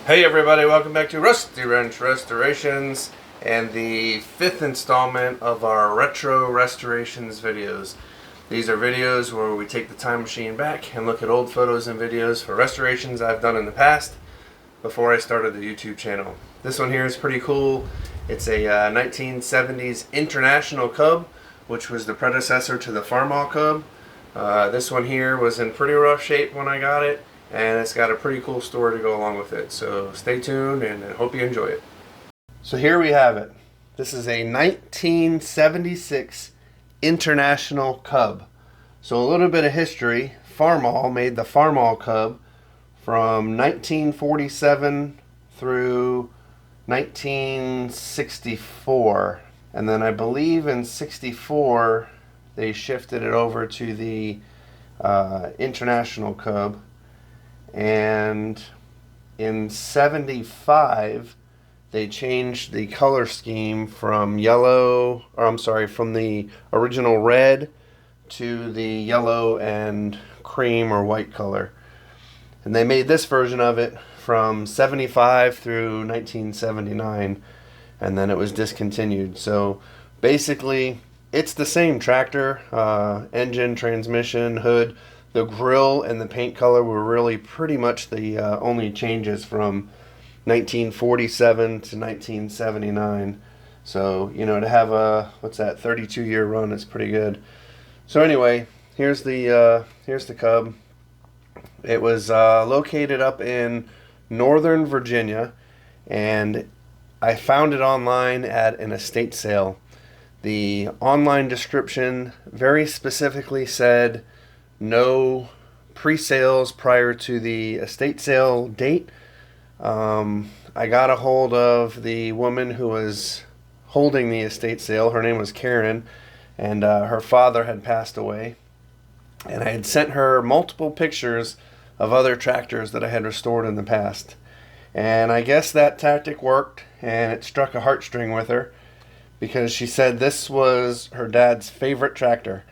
Hey everybody, welcome back to Rusty Wrench Restorations and the 5th installment of our retro restorations videos. These are videos where we take the time machine back and look at old photos and videos for restorations I've done in the past before I started the YouTube channel. This one here is pretty cool. It's a 1970s International Cub, which was the predecessor to the Farmall Cub. This one here was in pretty rough shape when I got it, and it's got a pretty cool story to go along with it. So stay tuned and I hope you enjoy it. So here we have it. This is a 1976 International Cub. So a little bit of history. Farmall made the Farmall Cub from 1947 through 1964. And then I believe in 64 they shifted it over to the International Cub. And in 75 they changed the color scheme from yellow, or I'm sorry, from the original red to the yellow and cream or white color. And they made this version of it from 75 through 1979, and then it was discontinued. So basically it's the same tractor, engine, transmission, hood. The grill and the paint color were really pretty much the only changes from 1947 to 1979. So, you know, to have a, 32-year run is pretty good. So anyway, here's the Cub. It was located up in Northern Virginia, and I found it online at an estate sale. The online description very specifically said no pre-sales prior to the estate sale date. I got a hold of the woman who was holding the estate sale. Her name was Karen, and her father had passed away. And I had sent her multiple pictures of other tractors that I had restored in the past. And I guess that tactic worked, and it struck a heartstring with her, because she said this was her dad's favorite tractor.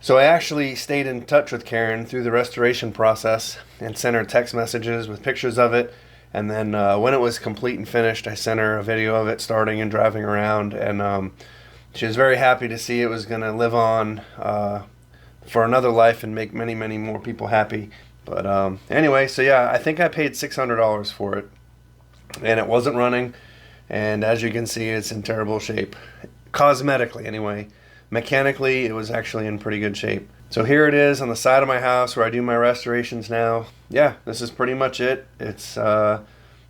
So I actually stayed in touch with Karen through the restoration process and sent her text messages with pictures of it. And then when it was complete and finished, I sent her a video of it starting and driving around. And she was very happy to see it was going to live on for another life and make many, many more people happy. But anyway, so yeah, I think I paid $600 for it. And it wasn't running. And as you can see, it's in terrible shape. Cosmetically, anyway. Mechanically, it was actually in pretty good shape. So here it is on the side of my house where I do my restorations now. Yeah, this is pretty much it. It's I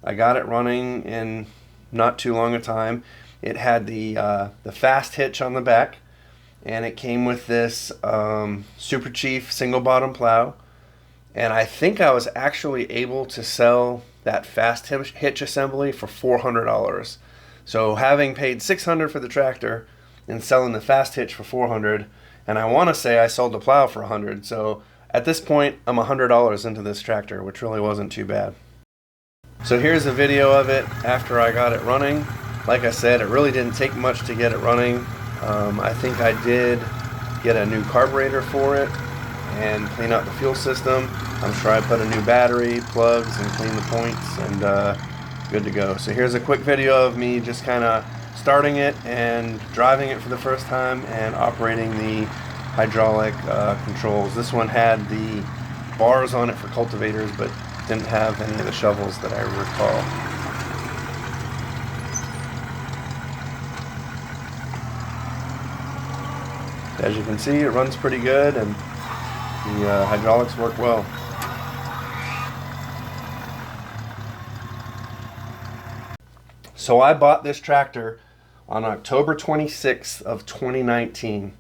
got it running in not too long a time. It had the fast hitch on the back, and it came with this Super Chief single bottom plow. And I think I was actually able to sell that fast hitch assembly for $400. So having paid $600 for the tractor and selling the fast hitch for $400, and I want to say I sold the plow for $100. So at this point, I'm $100 into this tractor, which really wasn't too bad. So here's a video of it after I got it running. Like I said, it really didn't take much to get it running. I think I did get a new carburetor for it and clean out the fuel system. I'm sure I put a new battery, plugs, and clean the points, and good to go. So here's a quick video of me just kind of starting it and driving it for the first time and operating the hydraulic controls. This one had the bars on it for cultivators, but didn't have any of the shovels that I recall. As you can see, it runs pretty good, and the hydraulics work well. So I bought this tractor on October 26th of 2019.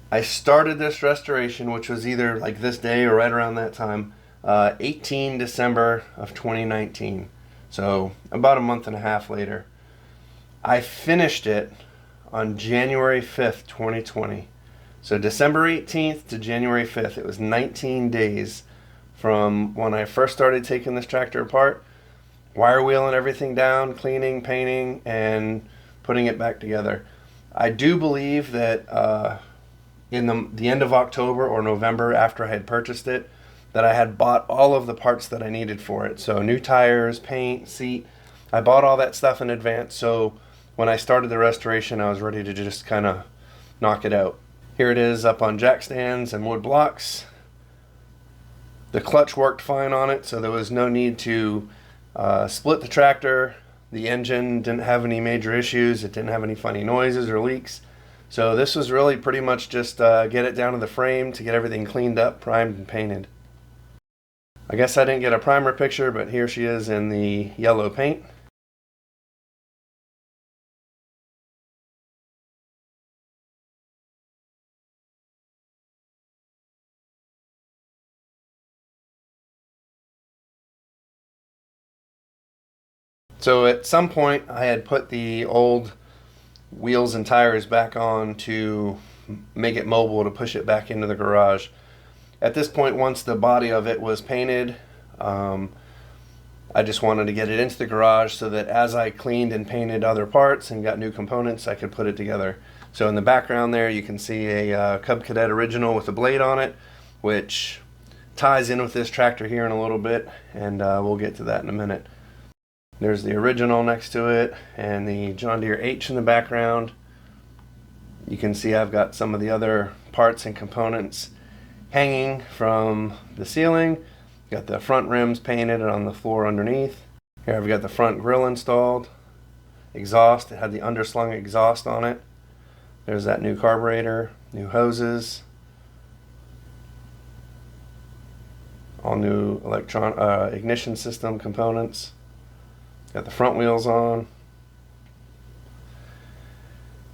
I started this restoration, which was either like this day or right around that time, 18 December of 2019. So about a month and a half later. I finished it on January 5th, 2020. So December 18th to January 5th, it was 19 days from when I first started taking this tractor apart, wire wheeling everything down, cleaning, painting, and putting it back together. I do believe that in the end of October or November, after I had purchased it, that I had bought all of the parts that I needed for it. So new tires, paint, seat. I bought all that stuff in advance, so when I started the restoration, I was ready to just kind of knock it out. Here it is up on jack stands and wood blocks. The clutch worked fine on it, so there was no need to split the tractor. The engine didn't have any major issues. It didn't have any funny noises or leaks. So this was really pretty much just get it down to the frame to get everything cleaned up, primed, and painted. I guess I didn't get a primer picture, but here she is in the yellow paint. So at some point I had put the old wheels and tires back on to make it mobile, to push it back into the garage. At this point, once the body of it was painted, I just wanted to get it into the garage so that as I cleaned and painted other parts and got new components, I could put it together. So in the background there, you can see a Cub Cadet original with a blade on it, which ties in with this tractor here in a little bit, and we'll get to that in a minute. There's the original next to it, and the John Deere H in the background. You can see I've got some of the other parts and components hanging from the ceiling. Got the front rims painted on the floor underneath. Here I've got the front grille installed. Exhaust, it had the underslung exhaust on it. There's that new carburetor, new hoses. All new ignition system components. Got the front wheels on.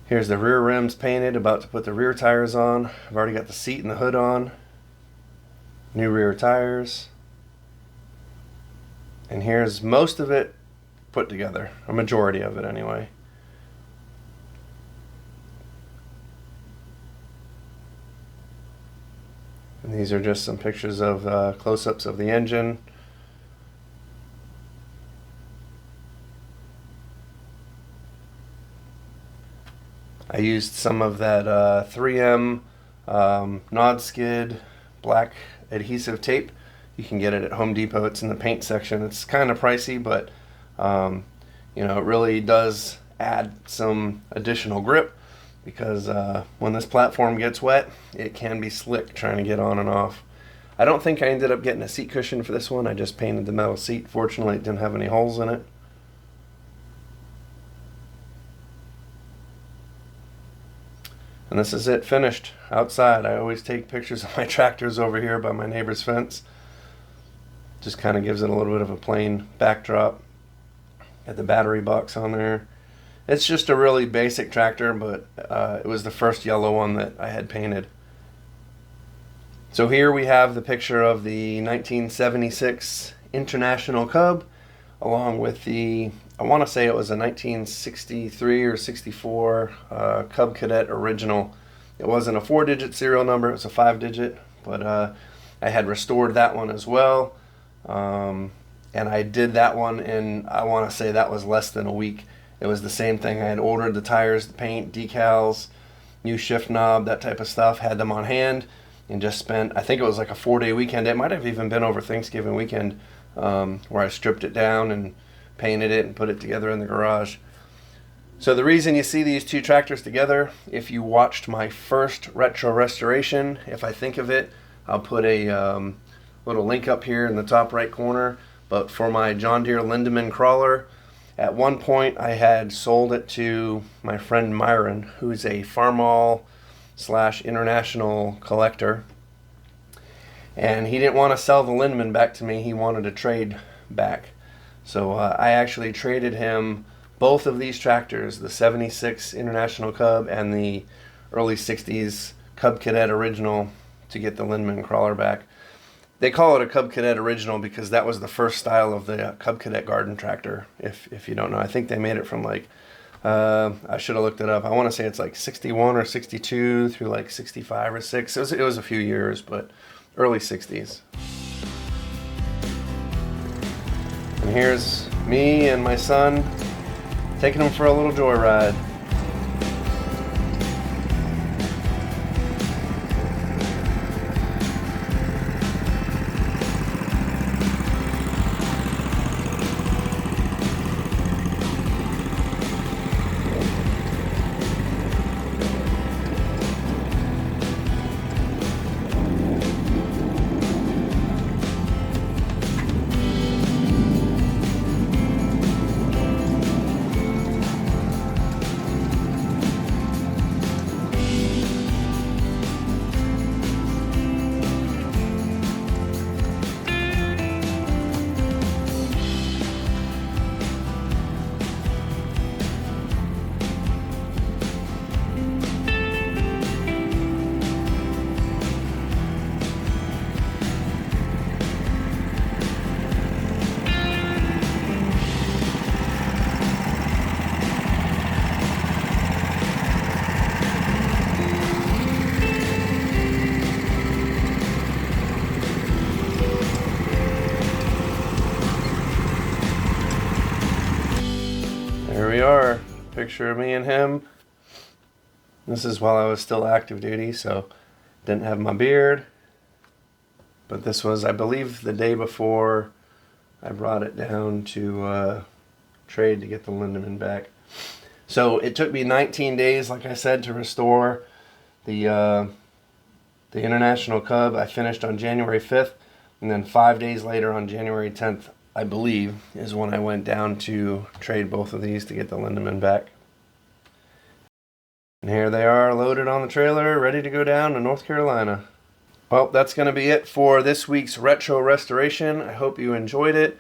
Here's the rear rims painted, about to put the rear tires on. I've already got the seat and the hood on. New rear tires. And here's most of it put together, a majority of it anyway. And these are just some pictures of close-ups of the engine. I used some of that 3M Nod Skid black adhesive tape. You can get it at Home Depot. It's in the paint section. It's kind of pricey, but you know, it really does add some additional grip, because when this platform gets wet, it can be slick trying to get on and off. I don't think I ended up getting a seat cushion for this one. I just painted the metal seat. Fortunately, it didn't have any holes in it. And this is it finished outside. I always take pictures of my tractors over here by my neighbor's fence. Just kind of gives it a little bit of a plain backdrop. Got the battery box on there. It's just a really basic tractor, but it was the first yellow one that I had painted. So here we have the picture of the 1976 International Cub, along with the, I want to say it was a 1963 or 64 Cub Cadet original. It wasn't a 4-digit serial number, it was a 5-digit, but I had restored that one as well. And I did that one in, I want to say that was less than a week. It was the same thing. I had ordered the tires, the paint, decals, new shift knob, that type of stuff, had them on hand, and just spent, I think it was like a 4-day weekend. It might have even been over Thanksgiving weekend, where I stripped it down and painted it and put it together in the garage. So the reason you see these two tractors together, if you watched my first retro restoration, if I think of it, I'll put a little link up here in the top right corner. But for my John Deere Lindemann crawler, at one point I had sold it to my friend Myron, who's a Farmall / international collector. And he didn't want to sell the Lindemann back to me, he wanted to trade back. So I actually traded him both of these tractors, the 76 International Cub and the early 60s Cub Cadet original, to get the Lindemann crawler back. They call it a Cub Cadet original because that was the first style of the Cub Cadet garden tractor, if you don't know. I think they made it from like, I should have looked it up. I want to say it's like 61 or 62 through like 65 or 6. It was a few years, but early 60s. And here's me and my son taking him for a little joyride. we are. Picture of me and him. This is while I was still active duty, so didn't have my beard. But this was, I believe, the day before I brought it down to trade to get the Lindemann back. So it took me 19 days, like I said, to restore the International Cub. I finished on January 5th, and then 5 days later on January 10th, I believe, is when I went down to trade both of these to get the Lindemann back. And here they are loaded on the trailer, ready to go down to North Carolina. Well, that's going to be it for this week's retro restoration. I hope you enjoyed it.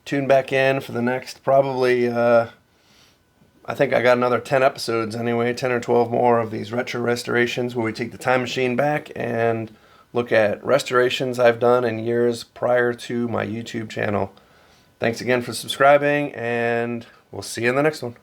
Tune back in for the next probably, I think I got another 10 episodes anyway, 10 or 12 more of these retro restorations where we take the time machine back and look at restorations I've done in years prior to my YouTube channel. Thanks again for subscribing, and we'll see you in the next one.